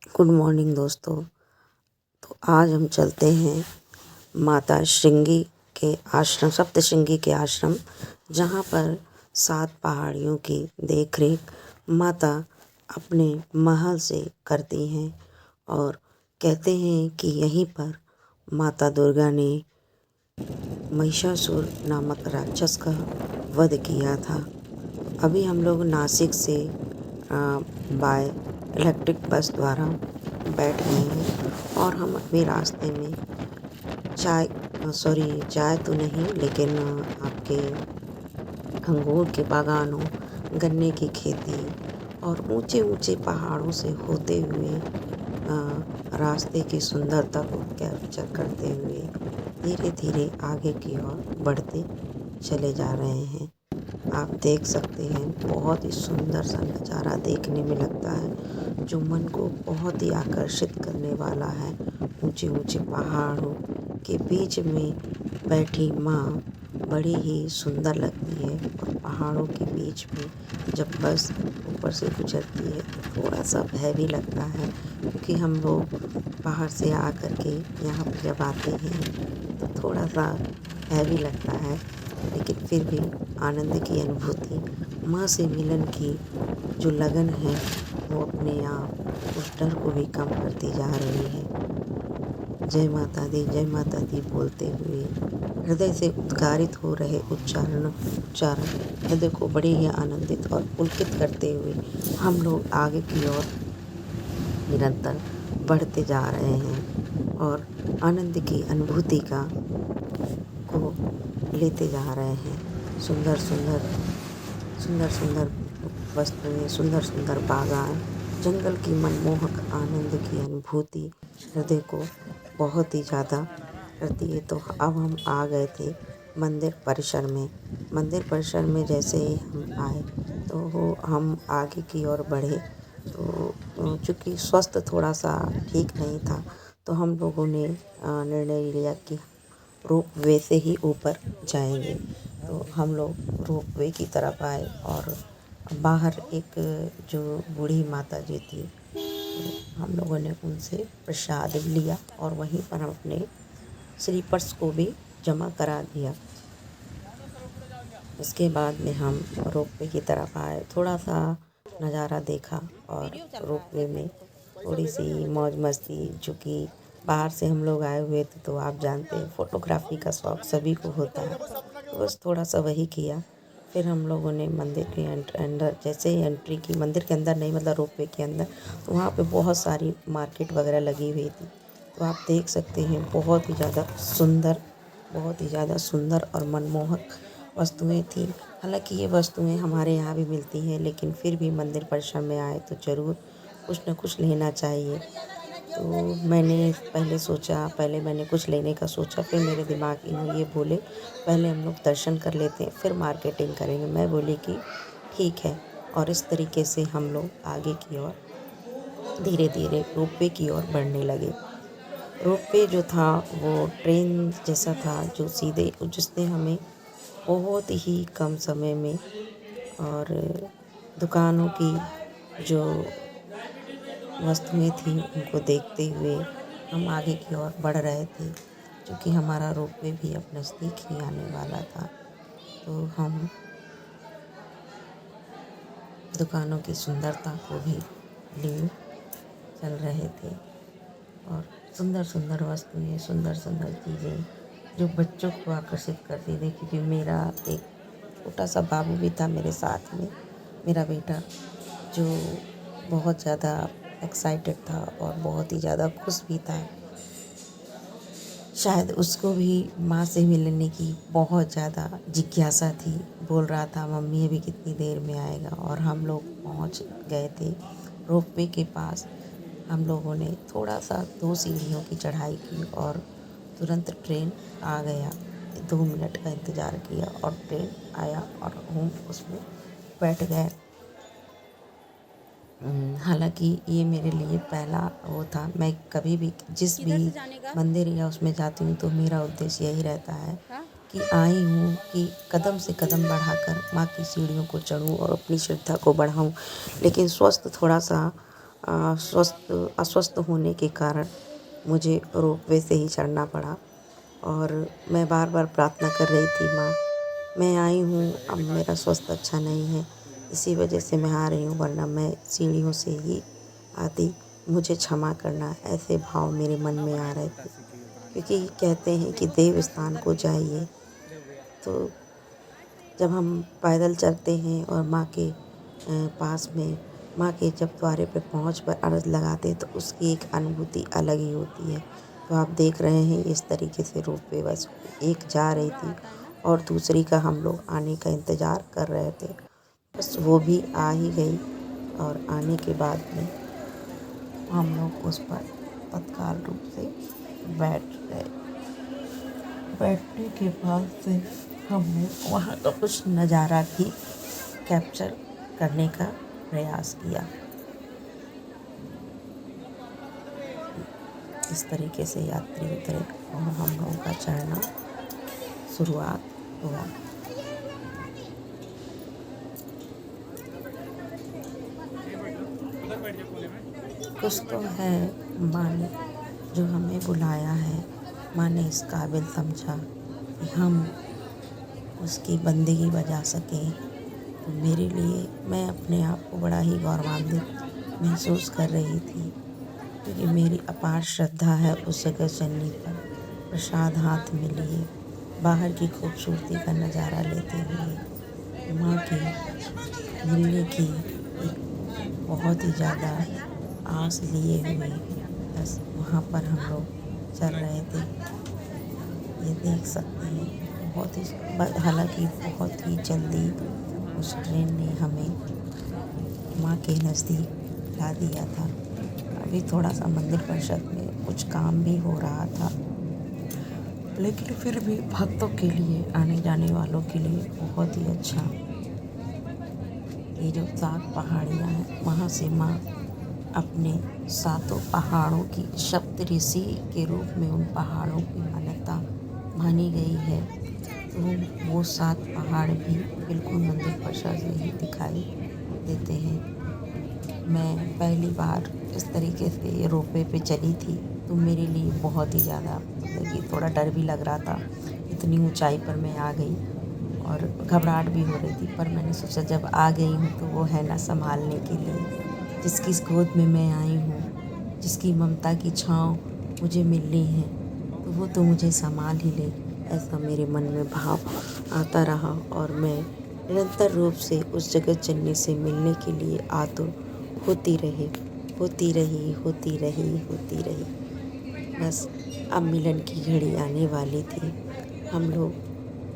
Good morning दोस्तों। तो आज हम चलते हैं माता श्रृंगी के आश्रम, सप्तश्रृंगी के आश्रम, जहाँ पर 7 पहाड़ियों की देखरेख माता अपने महल से करती हैं। और कहते हैं कि यहीं पर माता दुर्गा ने महिषासुर नामक राक्षस का वध किया था। अभी हम लोग नासिक से बाय इलेक्ट्रिक बस द्वारा बैठ गए हैं और हम अपने रास्ते में चाय तो नहीं, लेकिन आपके अंगूर के बागानों, गन्ने की खेती और ऊंचे ऊंचे पहाड़ों से होते हुए रास्ते की सुंदरता को कैप्चर करते हुए धीरे धीरे आगे की ओर बढ़ते चले जा रहे हैं। आप देख सकते हैं, बहुत ही सुंदर सा नज़ारा देखने में लगता है, जो मन को बहुत ही आकर्षित करने वाला है। ऊंचे ऊंचे पहाड़ों के बीच में बैठी माँ बड़ी ही सुंदर लगती है। और पहाड़ों के बीच में जब बस ऊपर से गुजरती है तो थोड़ा सा भय भी लगता है, क्योंकि हम लोग बाहर से आकर के यहाँ पर जब आते हैं तो थोड़ा सा भय भी लगता है, लेकिन फिर भी आनंद की अनुभूति, माँ से मिलन की जो लगन है वो अपने आप उस डर को भी कम करती जा रही है। जय माता दी बोलते हुए हृदय से उद्गारित हो रहे उच्चारण हृदय को बड़े ही आनंदित और पुलकित करते हुए हम लोग आगे की ओर निरंतर बढ़ते जा रहे हैं और आनंद की अनुभूति को लेते जा रहे हैं। सुंदर सुंदर वस्तुएं, सुंदर बागान, जंगल की मनमोहक आनंद की अनुभूति हृदय को बहुत ही ज़्यादा करती है। तो अब हम आ गए थे मंदिर परिसर में जैसे ही हम आए तो हम आगे की ओर बढ़े। तो चूँकि स्वास्थ्य थोड़ा सा ठीक नहीं था, तो हम लोगों ने निर्णय लिया कि रोपवे से ही ऊपर जाएंगे। तो हम लोग रोपवे की तरफ आए और बाहर एक जो बूढ़ी माता जी थी, तो हम लोगों ने उनसे प्रसाद लिया और वहीं पर हम अपने स्लीपर्स को भी जमा करा दिया। इसके बाद में हम रोपवे की तरफ आए, थोड़ा सा नज़ारा देखा और रोपवे में थोड़ी सी मौज मस्ती, चूँकि बाहर से हम लोग आए हुए थे तो आप जानते हैं फ़ोटोग्राफी का शौक़ सभी को होता है, तो बस थोड़ा सा वही किया। फिर हम लोगों ने मंदिर के अंदर जैसे ही एंट्री की, मंदिर के अंदर नहीं मतलब रोपवे के अंदर, तो वहाँ पे बहुत सारी मार्केट वगैरह लगी हुई थी। तो आप देख सकते हैं, बहुत ही ज़्यादा सुंदर और मनमोहक वस्तुएं थी। हालांकि ये वस्तुएं हमारे यहाँ भी मिलती हैं, लेकिन फिर भी मंदिर परिसर में आए तो ज़रूर कुछ न कुछ लेना चाहिए। तो पहले मैंने कुछ लेने का सोचा, फिर मेरे दिमाग में ये बोले पहले हम लोग दर्शन कर लेते हैं फिर मार्केटिंग करेंगे। मैं बोली कि ठीक है, और इस तरीके से हम लोग आगे की ओर धीरे धीरे रोपवे की ओर बढ़ने लगे। रोपवे जो था वो ट्रेन जैसा था, जो सीधे जिसने हमें बहुत ही कम समय में और दुकानों की जो वस्तुएं थी उनको देखते हुए हम आगे की ओर बढ़ रहे थे। क्योंकि हमारा रोपवे भी अब नज़दीक ही आने वाला था, तो हम दुकानों की सुंदरता को भी लिए चल रहे थे और सुंदर वस्तुएं, सुंदर चीज़ें जो बच्चों को आकर्षित करती थी। क्योंकि मेरा एक छोटा सा बाबू भी था मेरे साथ में, मेरा बेटा, जो बहुत ज़्यादा एक्साइटेड था और बहुत ही ज़्यादा खुश भी था। शायद उसको भी माँ से मिलने की बहुत ज़्यादा जिज्ञासा थी। बोल रहा था मम्मी अभी कितनी देर में आएगा। और हम लोग पहुँच गए थे रोपवे के पास। हम लोगों ने थोड़ा सा 2 सीढ़ियों की चढ़ाई की और तुरंत ट्रेन आ गया। 2 मिनट का इंतज़ार किया और ट्रेन आया और हम उसमें बैठ गए। हालांकि ये मेरे लिए पहला वो था। मैं कभी भी जिस भी मंदिर या उसमें जाती हूँ तो मेरा उद्देश्य यही रहता है कि आई हूँ कि कदम से कदम बढ़ाकर माँ की सीढ़ियों को चढ़ूँ और अपनी श्रद्धा को बढ़ाऊँ। लेकिन स्वास्थ्य थोड़ा सा अस्वस्थ होने के कारण मुझे रोपवे से ही चढ़ना पड़ा। और मैं बार बार प्रार्थना कर रही थी, माँ मैं आई हूँ, अब मेरा स्वास्थ्य अच्छा नहीं है, इसी वजह से मैं आ रही हूँ, वरना मैं सीढ़ियों से ही आती, मुझे क्षमा करना। ऐसे भाव मेरे मन में आ रहे थे, क्योंकि कहते हैं कि देव स्थान को जाइए। तो जब हम पैदल चलते हैं और माँ के पास में, माँ के जब द्वारे पे पहुँच पर अर्ज़ लगाते हैं, तो उसकी एक अनुभूति अलग ही होती है। तो आप देख रहे हैं इस तरीके से रोपवे बस एक जा रही थी और दूसरी का हम लोग आने का इंतज़ार कर रहे थे। बस वो भी आ ही गई और आने के बाद में हम लोग उस पर तत्काल रूप से बैठ गए। बैठने के बाद से हमने वहाँ का कुछ नज़ारा भी कैप्चर करने का प्रयास किया। इस तरीके से यात्री उतरे और हम लोगों का चढ़ना शुरुआत हुआ। कुछ तो है माँ ने जो हमें बुलाया है, माँ ने इस काबिल समझा कि हम उसकी बंदगी बजा सकें। तो मेरे लिए मैं अपने आप को बड़ा ही गौरवान्वित महसूस कर रही थी, क्योंकि मेरी अपार श्रद्धा है उस जगह चलने पर। प्रसाद हाथ में लिए बाहर की खूबसूरती का नज़ारा लेते हुए माँ के मिलने की एक बहुत ही ज़्यादा आस लिए हुए बस वहाँ पर हम लोग चल रहे थे। ये देख सकते हैं बहुत ही, हालांकि बहुत ही जल्दी उस ट्रेन ने हमें माँ के नज़दीक ला दिया था। अभी थोड़ा सा मंदिर परिषद में कुछ काम भी हो रहा था, लेकिन फिर भी भक्तों के लिए, आने जाने वालों के लिए बहुत ही अच्छा। ये जो 7 पहाड़ियाँ हैं, वहाँ से माँ अपने 7 पहाड़ों की सप्तऋषि के रूप में उन पहाड़ों की मान्यता मानी गई है। तो वो 7 पहाड़ भी बिल्कुल मंदिर परिसर से ही दिखाई देते हैं। मैं पहली बार इस तरीके से रोपवे पे चली थी, तो मेरे लिए बहुत ही ज़्यादा मतलब कि थोड़ा डर भी लग रहा था। इतनी ऊंचाई पर मैं आ गई और घबराहट भी हो रही थी, पर मैंने सोचा जब आ गई हूँ तो वो है ना संभालने के लिए। जिसकी गोद में मैं आई हूँ, जिसकी ममता की छाँव मुझे मिलनी है, तो वो तो मुझे संभाल ही ले, ऐसा मेरे मन में भाव आता रहा। और मैं निरंतर रूप से उस जगह चलने से मिलने के लिए आतुर होती रही, होती रही, होती रही, होती रही। बस अब मिलन की घड़ी आने वाली थी। हम लोग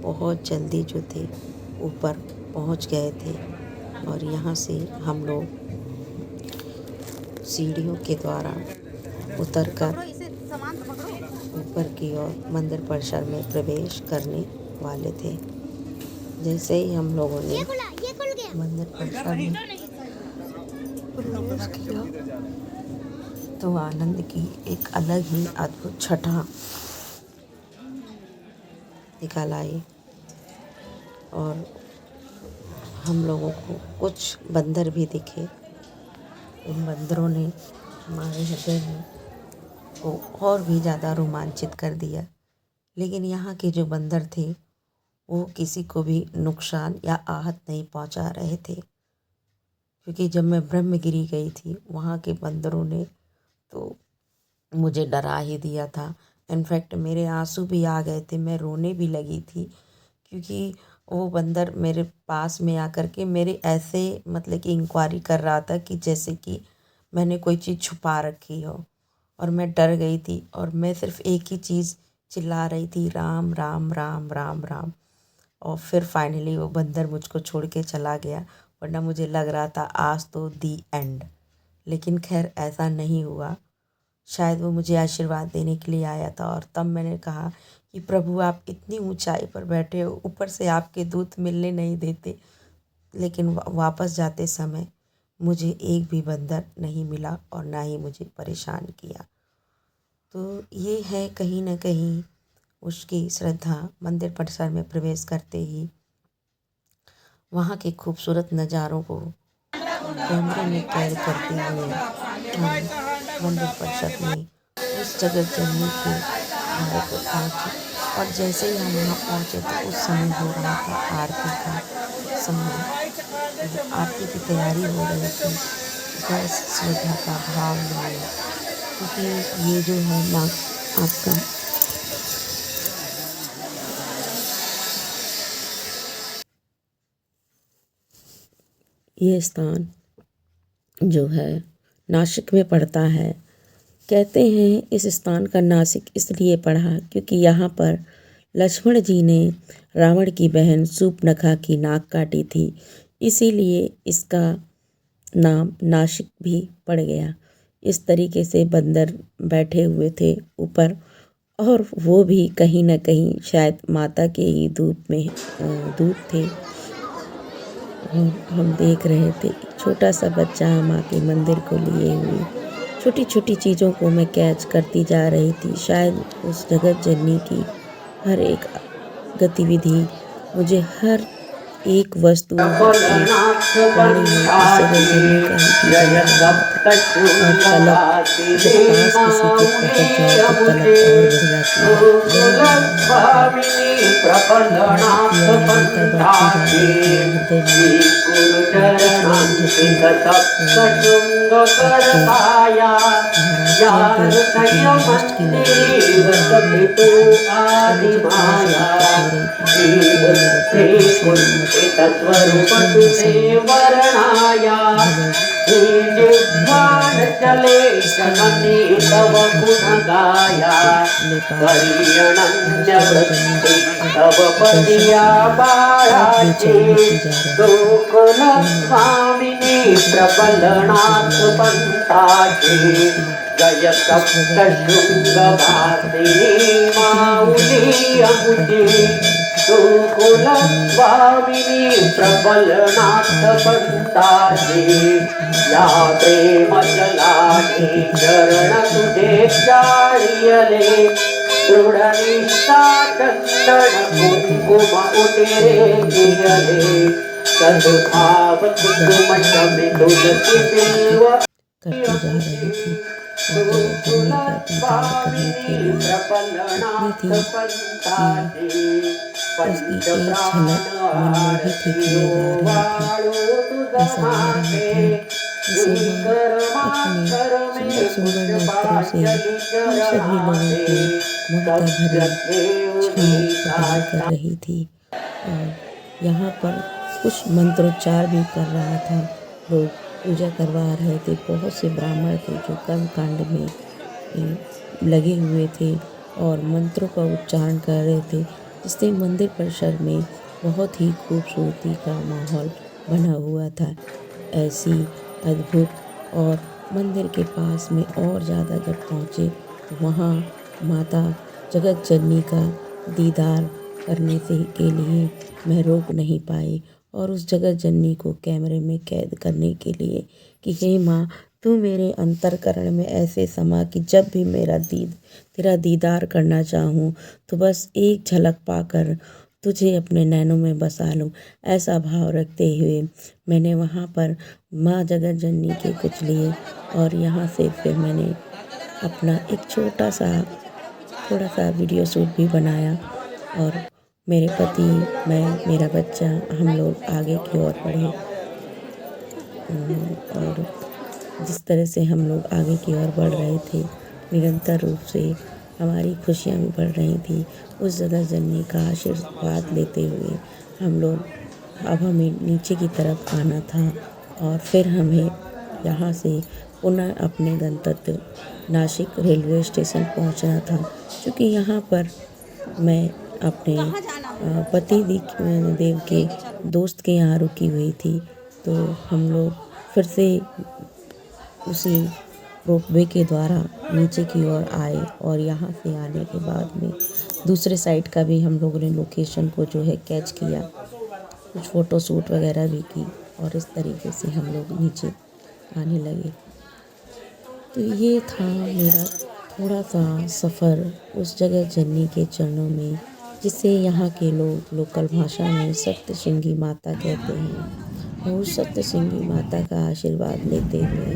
बहुत जल्दी जो थे ऊपर पहुंच गए थे और यहाँ से हम लोग सीढ़ियों के द्वारा उतरकर ऊपर की ओर मंदिर परिसर में प्रवेश करने वाले थे। जैसे ही हम लोगों ने मंदिर परिसर में प्रवेश किया, तो आनंद की एक अलग ही अद्भुत छटा निकल आई और हम लोगों को कुछ बंदर भी दिखे। उन बंदरों ने हमारे हृदय में को और भी ज़्यादा रोमांचित कर दिया। लेकिन यहाँ के जो बंदर थे वो किसी को भी नुकसान या आहत नहीं पहुँचा रहे थे, क्योंकि जब मैं ब्रह्मगिरी गई थी वहाँ के बंदरों ने तो मुझे डरा ही दिया था। इनफैक्ट मेरे आंसू भी आ गए थे, मैं रोने भी लगी थी, क्योंकि वो बंदर मेरे पास में आकर के मेरे ऐसे मतलब कि इंक्वायरी कर रहा था कि जैसे कि मैंने कोई चीज़ छुपा रखी हो। और मैं डर गई थी और मैं सिर्फ एक ही चीज़ चिल्ला रही थी, राम राम राम राम राम। और फिर फाइनली वो बंदर मुझको छोड़ के चला गया, वरना मुझे लग रहा था आज तो दी एंड। लेकिन खैर ऐसा नहीं हुआ। शायद वो मुझे आशीर्वाद देने के लिए आया था। और तब मैंने कहा कि प्रभु आप इतनी ऊंचाई पर बैठे हो, ऊपर से आपके दूत मिलने नहीं देते। लेकिन वापस जाते समय मुझे एक भी बंदर नहीं मिला और ना ही मुझे परेशान किया। तो ये है कहीं ना कहीं उसकी श्रद्धा। मंदिर परिसर में प्रवेश करते ही वहाँ के खूबसूरत नज़ारों को कैमरे में कैद करते हुए हम मंदिर परिसर में उस जगत जननी के द्वार पे पहुँचे और जैसे ही हम वहाँ पहुँचे तो उस समय हो रहा था आरती का समय। आरती की तैयारी हो रही थी। बस श्रद्धा का भाव लिए, क्योंकि ये जो है ना आपका ये स्थान जो है नासिक में पड़ता है। कहते हैं इस स्थान का नासिक इसलिए पड़ा क्योंकि यहाँ पर लक्ष्मण जी ने रावण की बहन शूर्पणखा की नाक काटी थी, इसीलिए इसका नाम नासिक भी पड़ गया। इस तरीके से बंदर बैठे हुए थे ऊपर, और वो भी कहीं न कहीं शायद माता के ही दूत थे। और हम देख रहे थे छोटा सा बच्चा माँ के मंदिर को लिए हुए छोटी छोटी चीज़ों को मैं कैच करती जा रही थी। शायद उस जगत जननी की हर एक गतिविधि, मुझे हर एक वस्तु, हर एक प्राणी में उस जगत जननी का ही दीदार करना था। और तलब जब पास किसी के पहुँच जाए तो तलब और बढ़ जाती है। निरंतर बढ़ती जा रही थी हृदय में। कुछ लोग जो थे आपके महाराष्ट्र की लग रही थी, और मुझे थोड़ा सा दिक्कत हो रही थी। जय सप्तशृङ्गवासिनी माउली अमुजे कुलस्वामिनी प्रबलनाथ पंताजे या प्रेम जलाने चरण तुझे चारियले दृढ़ निष्ठा चंदन कुंकुम उतेरे कियले सद्भाव कुसुम शमि तुलसी बिल्व करती जा रही थी। और जगत जननी का दीदार करने के लिए इतनी थी कि उसकी एक झलक मनमोहित ही किए जा रही थी। ऐसा लग रहा था जैसे वह अपने सुंदर सुंदर नेत्रों से हम सभी लोगों को ममता भरी छाँव प्रदान कर रही थी। और यहाँ पर कुछ मंत्रोच्चार भी कर रहा था। लोग पूजा करवा रहे थे। बहुत से ब्राह्मण थे जो कर्मकांड में लगे हुए थे और मंत्रों का उच्चारण कर रहे थे, जिससे मंदिर परिसर में बहुत ही खूबसूरती का माहौल बना हुआ था। ऐसी अद्भुत, और मंदिर के पास में और ज़्यादा जब पहुँचे तो वहाँ माता जगत जननी का दीदार करने के लिए मैं रोक नहीं पाई, और उस जगत जननी को कैमरे में कैद करने के लिए कि हे माँ, तू मेरे अंतरकरण में ऐसे समा कि जब भी तेरा दीदार करना चाहूँ तो बस एक झलक पाकर तुझे अपने नैनों में बसा लूँ। ऐसा भाव रखते हुए मैंने वहाँ पर माँ जगत जननी के कुछ लिए, और यहाँ से फिर मैंने अपना एक थोड़ा सा वीडियो शूट भी बनाया। और मेरे पति, मैं, मेरा बच्चा, हम लोग आगे की ओर बढ़े। और जिस तरह से हम लोग आगे की ओर बढ़ रहे थे, निरंतर रूप से हमारी खुशियाँ भी बढ़ रही थी। उस जगत जननी का आशीर्वाद लेते हुए हम लोग, अब हमें नीचे की तरफ आना था और फिर हमें यहाँ से पुनः अपने गंतव्य नासिक रेलवे स्टेशन पहुँचना था। क्योंकि यहाँ पर मैं अपने पति देव के दोस्त के यहाँ रुकी हुई थी, तो हम लोग फिर से उसी रोपवे के द्वारा नीचे की ओर आए। और यहाँ से आने के बाद में दूसरे साइड का भी हम लोगों ने लोकेशन को जो है कैच किया, कुछ फ़ोटो शूट वगैरह भी की, और इस तरीके से हम लोग नीचे आने लगे। तो ये था मेरा थोड़ा सा सफ़र उस जगत जननी के चरणों में, जिसे यहाँ के लोग लोकल भाषा में सप्तशृंगी माता कहते हैं। और सप्तशृंगी माता का आशीर्वाद लेते हुए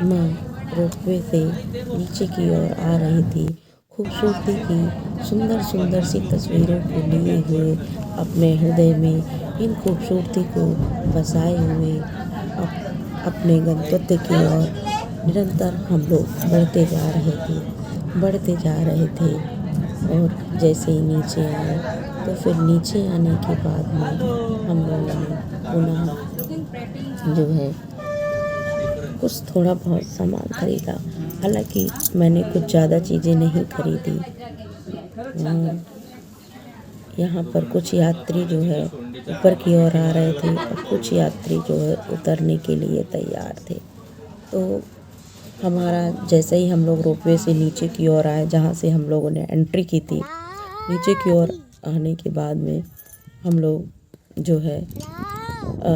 मैं रोपवे से नीचे की ओर आ रही थी, खूबसूरती की सुंदर सुंदर सी तस्वीरों को लिए हुए अपने हृदय में इन खूबसूरती को बसाए हुए अपने गंतव्य की ओर निरंतर हम लोग बढ़ते जा रहे थे। और जैसे ही नीचे आए तो फिर नीचे आने के बाद में हम लोगों ने पुनः जो है कुछ थोड़ा बहुत सामान खरीदा। हालांकि मैंने कुछ ज़्यादा चीज़ें नहीं खरीदी। यहाँ पर कुछ यात्री जो है ऊपर की ओर आ रहे थे और कुछ यात्री जो है उतरने के लिए तैयार थे। तो हमारा जैसे ही हम लोग रोपवे से नीचे की ओर आए, जहाँ से हम लोगों ने एंट्री की थी, नीचे की ओर आने के बाद में हम लोग जो है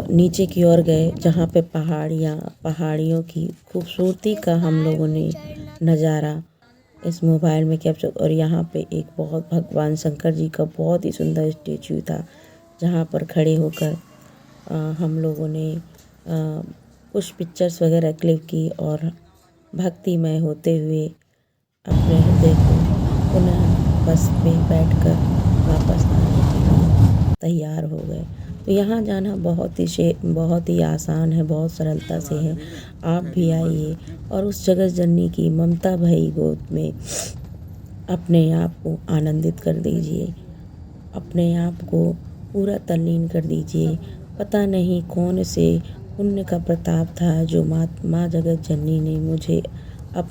नीचे की ओर गए, जहाँ पे पहाड़ियों की खूबसूरती का हम लोगों ने नज़ारा इस मोबाइल में कैप्चर। और यहाँ पे एक बहुत भगवान शंकर जी का बहुत ही सुंदर स्टेचू था, जहाँ पर खड़े होकर हम लोगों ने कुछ पिक्चर्स वगैरह क्लिक की और भक्तिमय होते हुए अपने हृदय को पुनः बस पे बैठकर वापस आने के लिए तैयार हो गए। तो यहाँ जाना बहुत ही आसान है, बहुत सरलता से है। आप भी आइए और उस जगत जननी की ममता भरी गोद में अपने आप को आनंदित कर दीजिए, अपने आप को पूरा तल्लीन कर दीजिए। पता नहीं कौन से पुण्य का प्रताप था जो माँ जगत जननी ने मुझे